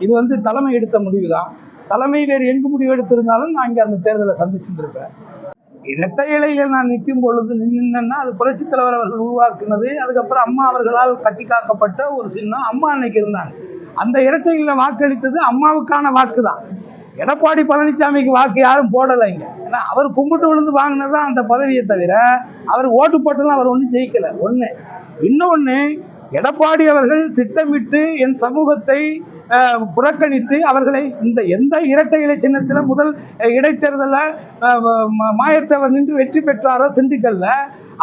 இது தலைமை எடுத்த முடிவு தான். தலைமை வேறு எங்கு முடிவு எடுத்திருந்தாலும் நான் இங்கே அந்த தேர்தலை சந்திச்சுருப்பேன். இரட்டை இலையில் நான் நிற்கும் பொழுது நின்னா அது புரட்சித் தலைவர் அவர்கள் உருவாக்குனது. அதுக்கப்புறம் அம்மா அவர்களால் கட்டி காக்கப்பட்ட ஒரு சின்னம். அம்மா அன்னைக்கு இருந்தாங்க. அந்த இரட்டையில வாக்களித்தது அம்மாவுக்கான வாக்கு தான். எடப்பாடி பழனிசாமிக்கு வாக்கு யாரும் போடலைங்க. ஏன்னா அவர் கும்பிட்டு விழுந்து வாங்கினதான் அந்த பதவியை தவிர அவர் ஓட்டு போட்டெல்லாம் அவர் ஒன்றும் ஜெயிக்கலை. ஒன்று. இன்னொன்று, எடப்பாடி அவர்கள் திட்டமிட்டு என் சமூகத்தை புறக்கணித்து அவர்களை எந்த இரட்டை இலை சின்னத்தில் முதல் இடைத்தேர்தலில் மாயத்தவர் நின்று வெற்றி பெற்றாரோ திண்டுக்கல்ல,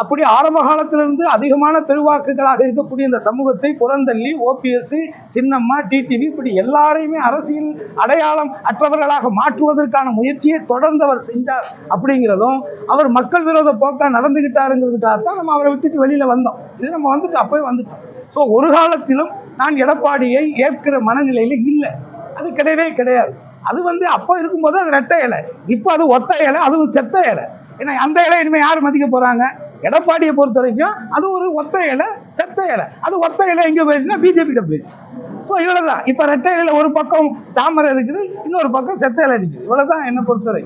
அப்படி ஆரம்ப காலத்திலிருந்து அதிகமான பெருவாக்குகளாக இருக்கக்கூடிய இந்த சமூகத்தை புறந்தள்ளி ஓபிஎஸ், சின்னம்மா, டிடிவி இப்படி எல்லாரையுமே அரசியல் அடையாளம் அற்றவர்களாக மாற்றுவதற்கான முயற்சியை தொடர்ந்து அவர் செஞ்சார். அப்படிங்கிறதும் அவர் மக்கள் விரோத போக்கா நடந்துகிட்டாருங்கிறதுக்காகத்தான் நம்ம அவரை விட்டுட்டு வெளியில வந்தோம். இது நம்ம அப்பவே வந்துட்டோம். ஸோ ஒரு காலத்திலும் நான் எடப்பாடியை ஏற்கிற மனநிலையில இல்லை. அது கிடையவே கிடையாது. அது அப்போ இருக்கும்போது அது ரெட்டை இலை, இப்போ அது ஒத்த இலை, அதுவும் செத்த இலை. ஏன்னா அந்த இலை இனிமேல் யார் மதிக்க போறாங்க? எடப்பாடியை பொறுத்த வரைக்கும் அது ஒரு ஒத்த இலை, செத்த இலை. அது ஒத்த இலை எங்கே போயிடுச்சுன்னா பிஜேபி கிட்ட போயிடுச்சு. ஸோ இவ்வளவுதான். இப்போ ரெட்டை இலையில ஒரு பக்கம் தாமரை இருக்குது, இன்னொரு பக்கம் செத்த இலை இருக்குது. இவ்வளவுதான் என்னை பொறுத்தவரை.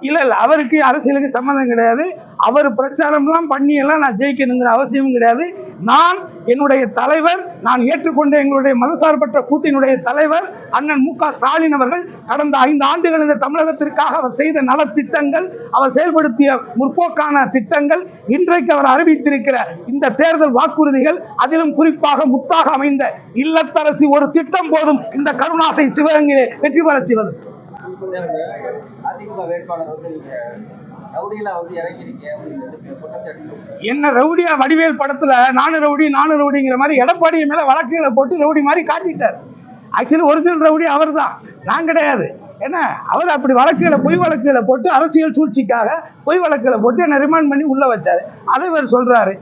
இல்லை, அவருக்கு அரசியலுக்கு சம்மந்தம் கிடையாது. அவர் பிரச்சாரம்லாம் பண்ணி எல்லாம் நான் ஜெயிக்கணுங்கிற அவசியமும் கிடையாது. நான் என்னுடைய தலைவர், நான் ஏற்றுக்கொண்ட எங்களுடைய மதசார்பற்ற கூட்டினுடைய தலைவர் அண்ணன் மு க ஸ்டாலின் அவர்கள் கடந்த 5 ஆண்டுகள் இந்த தமிழகத்திற்காக அவர் செய்த நலத்திட்டங்கள், அவர் செயல்படுத்திய முற்போக்கான திட்டங்கள், இன்றைக்கு அவர் அறிவித்திருக்கிற இந்த தேர்தல் வாக்குறுதிகள், அதிலும் குறிப்பாக முத்தாக அமைந்த இல்லத்தரசி ஒரு திட்டம் போதும் இந்த கருணாசை சிவகங்கையிலே வெற்றி பெற செய்வது. அதிமுக வேட்பாளர் என்ன ரவுடியா வடிவேல் படத்துல நானு ரவுடிங்கிற மாதிரி எடப்பாடி மேல வழக்குகளை போட்டு ரவுடி மாதிரி காட்டிட்டார். ஆக்சுவலி ஒரிஜினல் ரவுடி அவர் தான், நான் கிடையாது. ஏன்னா அவர் அப்படி பொய் வழக்குகளை போட்டு அரசியல் சூழ்ச்சிக்காக பொய் வழக்குகளை போட்டு என்ன ரிமாண்ட் பண்ணி உள்ள வச்சாரு. அதை இவர் சொல்றாரு.